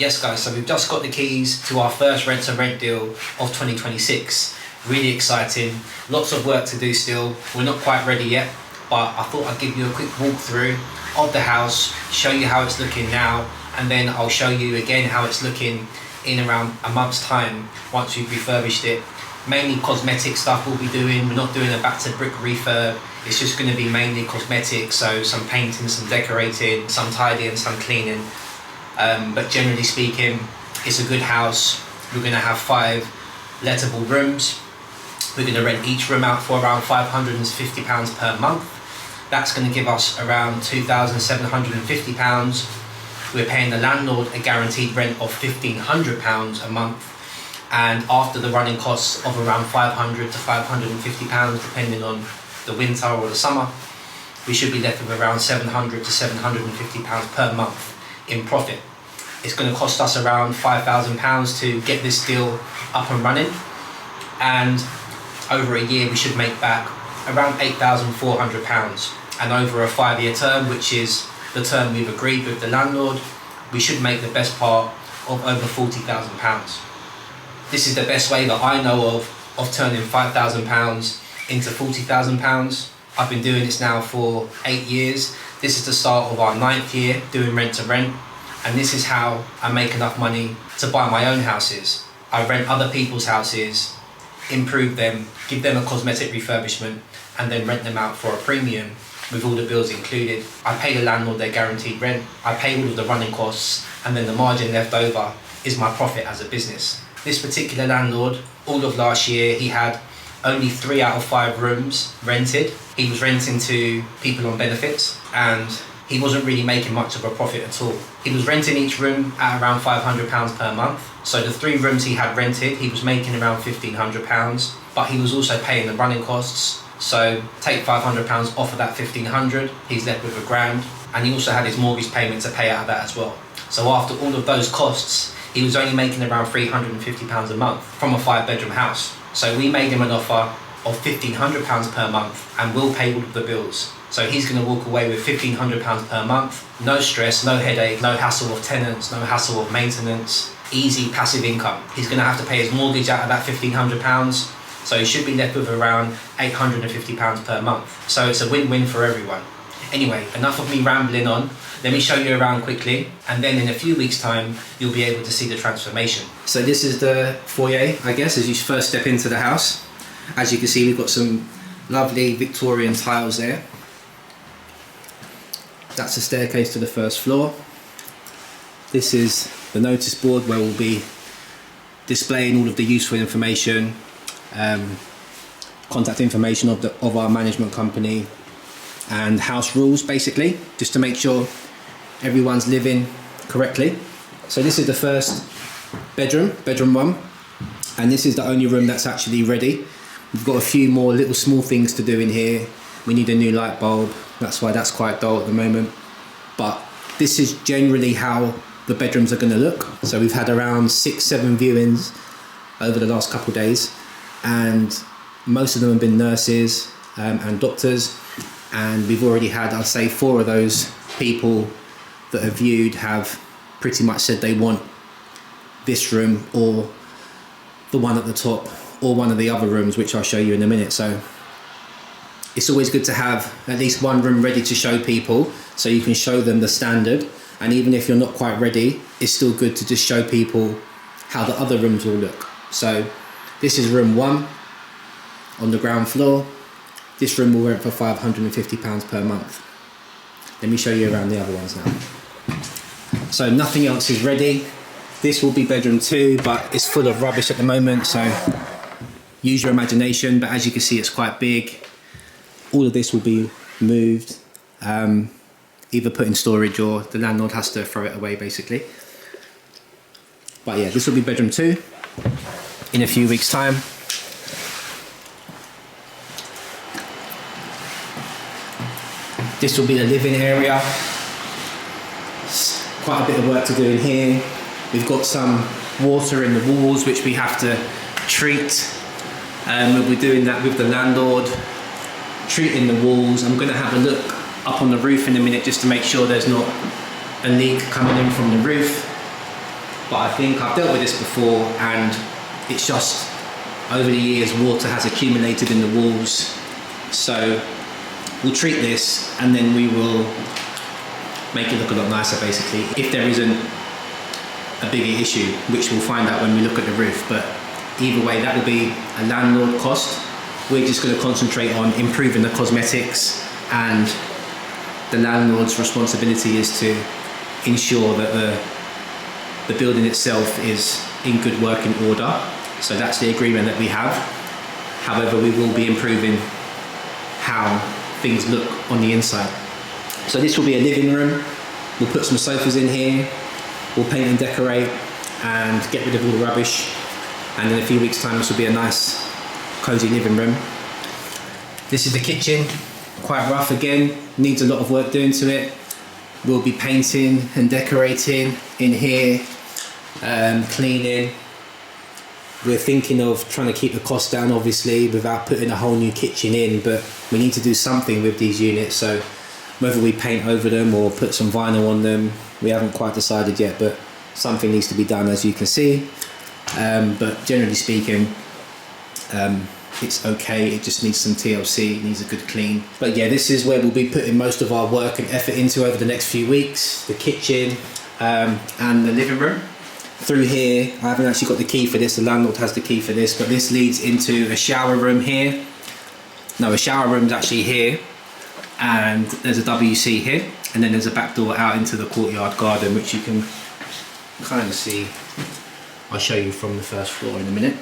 Yes guys, so we've just got the keys to our first rent to rent deal of 2026. Really exciting, lots of work to do still. We're not quite ready yet, but I thought I'd give you a quick walkthrough of the house, show you how it's looking now, and then I'll show you again how it's looking in around a month's time once we've refurbished it. Mainly cosmetic stuff we'll be doing. We're not doing a back to brick refurb. It's just going to be mainly cosmetic, so some painting, some decorating, some tidying, some cleaning. But generally speaking, it's a good house. We're going to have 5 lettable rooms. We're going to rent each room out for around £550 per month. That's going to give us around £2,750. We're paying the landlord a guaranteed rent of £1,500 a month, and after the running costs of around £500 to £550, depending on the winter or the summer, we should be left with around £700 to £750 per month in profit. It's going to cost us around £5,000 to get this deal up and running, and over a year we should make back around £8,400, and over a 5-year term, which is the term we've agreed with the landlord, we should make the best part of over £40,000. This is the best way that I know of turning £5,000 into £40,000. I've been doing this now for 8 years. This is the start of our 9th year doing rent to rent, and this is how I make enough money to buy my own houses. I rent other people's houses, improve them, give them a cosmetic refurbishment, and then rent them out for a premium with all the bills included. I pay the landlord their guaranteed rent, I pay all of the running costs, and then the margin left over is my profit as a business. This particular landlord, all of last year, he had only 3 out of 5 rooms rented. He was renting to people on benefits, and he wasn't really making much of a profit at all. He was renting each room at around £500 per month. So the 3 rooms he had rented, he was making around £1,500, but he was also paying the running costs. So take £500 off of that £1,500, he's left with £1,000, and he also had his mortgage payment to pay out of that as well. So after all of those costs, he was only making around £350 a month from a 5-bedroom house. So we made him an offer of £1,500 per month, and we'll pay all of the bills. So he's going to walk away with £1,500 per month, no stress, no headache, no hassle of tenants, no hassle of maintenance, easy passive income. He's going to have to pay his mortgage out of that £1,500, so he should be left with around £850 per month. So it's a win-win for everyone. Anyway, enough of me rambling on. Let me show you around quickly, and then in a few weeks' time, you'll be able to see the transformation. So this is the foyer, I guess, as you first step into the house. As you can see, we've got some lovely Victorian tiles there. That's the staircase to the first floor. This is the notice board where we'll be displaying all of the useful information, contact information of our management company, and house rules, basically, just to make sure everyone's living correctly. So this is the first bedroom 1, and this is the only room that's actually ready. We've got a few more little small things to do in here. We need a new light bulb, that's why that's quite dull at the moment. But this is generally how the bedrooms are going to look. So we've had around 6-7 viewings over the last couple of days, and most of them have been nurses and doctors, and we've already had, I'd say, 4 of those people that have viewed have pretty much said they want this room or the one at the top or one of the other rooms, which I'll show you in a minute. So it's always good to have at least one room ready to show people, so you can show them the standard, and even if you're not quite ready, it's still good to just show people how the other rooms will look. So this is room 1 on the ground floor. This room will rent for £550 per month. Let me show you around the other ones now. So nothing else is ready. This will be bedroom 2, but it's full of rubbish at the moment, so use your imagination. But as you can see, it's quite big. All of this will be moved, either put in storage or the landlord has to throw it away, basically. But yeah, this will be bedroom 2 in a few weeks' time. This will be the living area. Quite a bit of work to do in here. We've got some water in the walls which we have to treat. We'll be doing that with the landlord, treating the walls. I'm going to have a look up on the roof in a minute just to make sure there's not a leak coming in from the roof. but I think I've dealt with this before, and it's just over the years water has accumulated in the walls. So we'll treat this and then we will make it look a lot nicer basically, if there isn't a bigger issue, which we'll find out when we look at the roof. But either way, that will be a landlord cost. We're just going to concentrate on improving the cosmetics, and the landlord's responsibility is to ensure that the building itself is in good working order. So that's the agreement that we have. However, we will be improving how things look on the inside. So this will be a living room. We'll put some sofas in here. We'll paint and decorate and get rid of all the rubbish. And in a few weeks' time, this will be a nice, cozy living room. This is the kitchen. Quite rough again, needs a lot of work doing to it. We'll be painting and decorating in here, cleaning. We're thinking of trying to keep the cost down, obviously, without putting a whole new kitchen in, but we need to do something with these units. So whether we paint over them or put some vinyl on them, we haven't quite decided yet, but something needs to be done, as you can see. But generally speaking, it's okay. It just needs some TLC, it needs a good clean. But yeah, this is where we'll be putting most of our work and effort into over the next few weeks. The kitchen and the living room. Through here, I haven't actually got the key for this, the landlord has the key for this, but this leads into a shower room here. No, a shower room's actually here, and there's a WC here, and then there's a back door out into the courtyard garden, which you can kind of see. I'll show you from the first floor in a minute.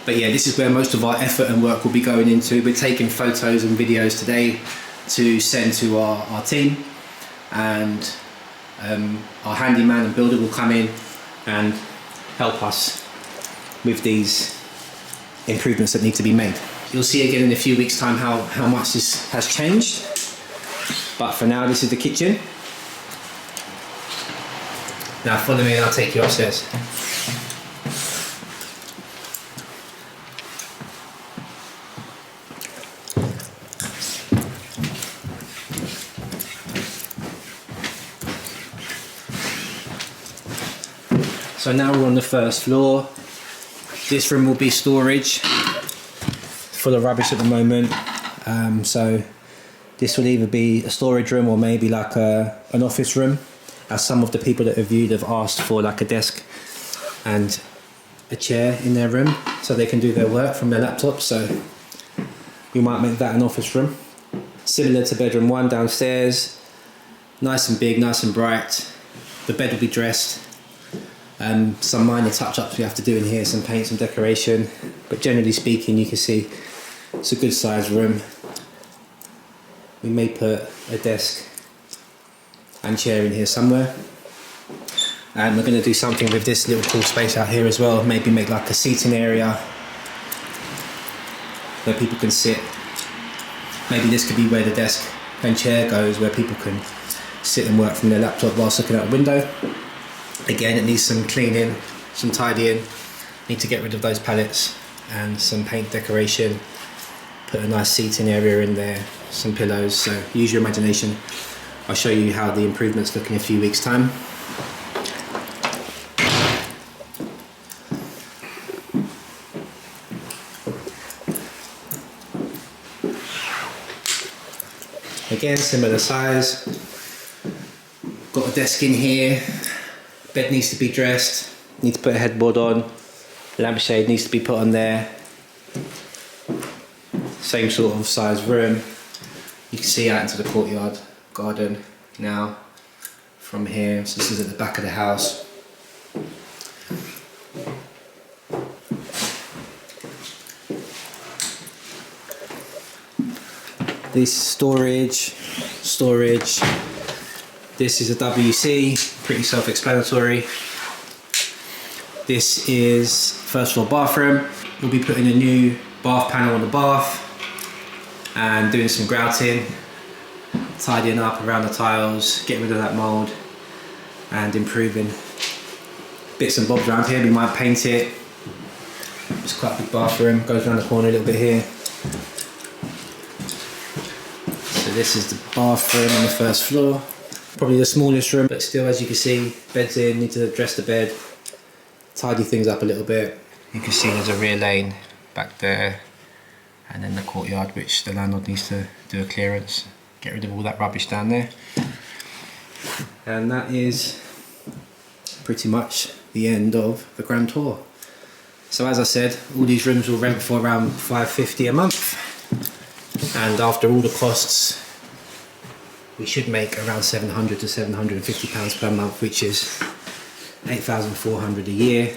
But yeah, this is where most of our effort and work will be going into. We're taking photos and videos today to send to our team, and our handyman and builder will come in and help us with these improvements that need to be made. You'll see again in a few weeks' time how much this has changed. But for now, this is the kitchen. Now follow me and I'll take you upstairs. So now we're on the first floor. This room will be storage, full of rubbish at the moment. So this will either be a storage room or maybe like an office room, as some of the people that have viewed have asked for like a desk and a chair in their room so they can do their work from their laptop. So we might make that an office room. Similar to bedroom 1 downstairs, nice and big, nice and bright. The bed will be dressed. Some minor touch-ups we have to do in here, some paint, some decoration, but generally speaking you can see it's a good sized room. We may put a desk and chair in here somewhere, and we're going to do something with this little cool space out here as well. Maybe make like a seating area where people can sit. Maybe this could be where the desk and chair goes, where people can sit and work from their laptop whilst looking out the window. Again, it needs some cleaning, some tidying. Need to get rid of those pallets and some paint decoration. Put a nice seating area in there, some pillows. So use your imagination. I'll show you how the improvements look in a few weeks' time. Again, similar size. Got a desk in here. Bed needs to be dressed, need to put a headboard on, lampshade needs to be put on there. Same sort of size room. You can see out into the courtyard garden now from here. So this is at the back of the house. This storage. This is a WC, pretty self-explanatory. This is first floor bathroom. We'll be putting a new bath panel on the bath and doing some grouting, tidying up around the tiles, getting rid of that mould and improving bits and bobs around here. We might paint it. It's quite a big bathroom, goes around the corner a little bit here. So this is the bathroom on the first floor. Probably the smallest room, but still, as you can see, bed's in, need to dress the bed, tidy things up a little bit. You can see there's a rear lane back there, and then the courtyard, which the landlord needs to do a clearance, get rid of all that rubbish down there. And that is pretty much the end of the grand tour. So as I said, all these rooms will rent for around $550 a month, and after all the costs we should make around £700 to £750 per month, which is £8,400 a year,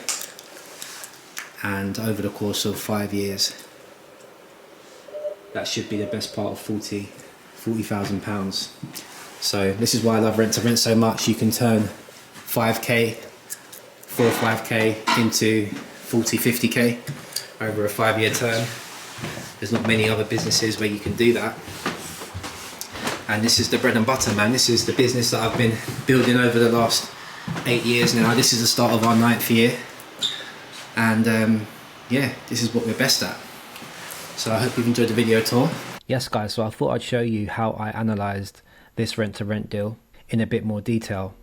and over the course of 5 years that should be the best part of £40,000. So this is why I love Rent to Rent so much. You can turn 5k, 4 or 5k into 40, 50k over a 5-year term. There's not many other businesses where you can do that. And this is the bread and butter, man. This is the business that I've been building over the last 8 years now. This is the start of our 9th year. And yeah, this is what we're best at. So I hope you've enjoyed the video tour. Yes guys, so I thought I'd show you how I analysed this rent to rent deal in a bit more detail.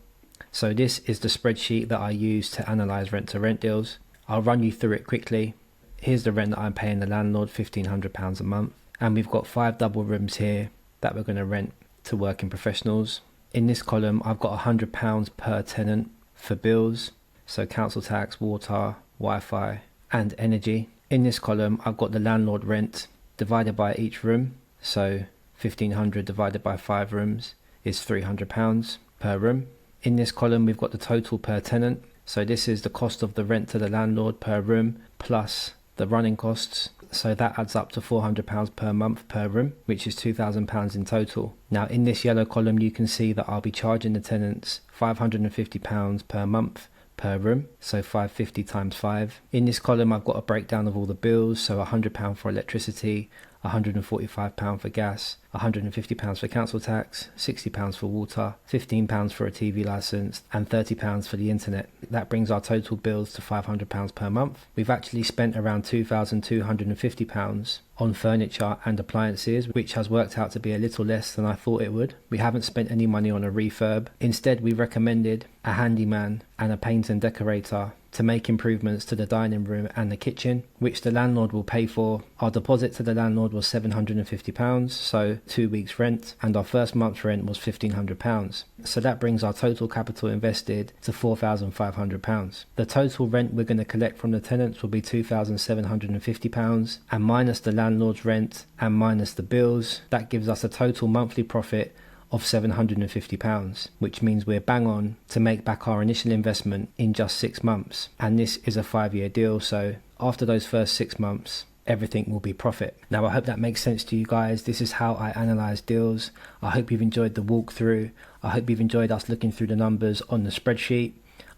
So this is the spreadsheet that I use to analyse rent to rent deals. I'll run you through it quickly. Here's the rent that I'm paying the landlord, £1,500 a month. And we've got 5 double rooms here that we're going to rent to working professionals. In this column, I've got £100 per tenant for bills. So council tax, water, Wi-Fi and energy. In this column, I've got the landlord rent divided by each room. So 1,500 divided by 5 rooms is £300 per room. In this column, we've got the total per tenant. So this is the cost of the rent to the landlord per room plus the running costs. So that adds up to £400 per month per room, which is £2,000 in total. Now in this yellow column, you can see that I'll be charging the tenants £550 per month per room, so 550 times 5. In this column, I've got a breakdown of all the bills, so £100 for electricity, £145 for gas, £150 for council tax, £60 for water, £15 for a TV licence and £30 for the internet. That brings our total bills to £500 per month. We've actually spent around £2,250 on furniture and appliances, which has worked out to be a little less than I thought it would. We haven't spent any money on a refurb. Instead, we recommended a handyman and a painter and decorator to make improvements to the dining room and the kitchen, which the landlord will pay for. Our deposit to the landlord was £750, so 2 weeks rent, and our first month's rent was £1,500. So that brings our total capital invested to £4,500. The total rent we're going to collect from the tenants will be £2,750, and minus the landlord's rent and minus the bills, that gives us a total monthly profit of £750, which means we're bang on to make back our initial investment in just 6 months. And this is a 5-year deal, so after those first 6 months, everything will be profit. Now I hope that makes sense to you guys. This is how I analyze deals. I hope you've enjoyed the walkthrough. I hope you've enjoyed us looking through the numbers on the spreadsheet.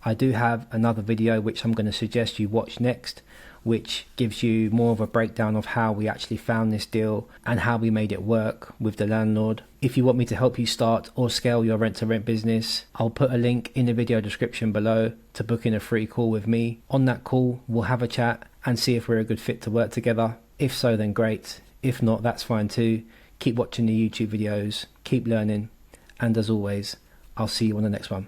I do have another video which I'm going to suggest you watch next, which gives you more of a breakdown of how we actually found this deal and how we made it work with the landlord. If you want me to help you start or scale your rent to rent business, I'll put a link in the video description below to book in a free call with me. On that call, we'll have a chat and see if we're a good fit to work together. If so, then great. If not, that's fine too. Keep watching the YouTube videos, keep learning, and as always, I'll see you on the next one.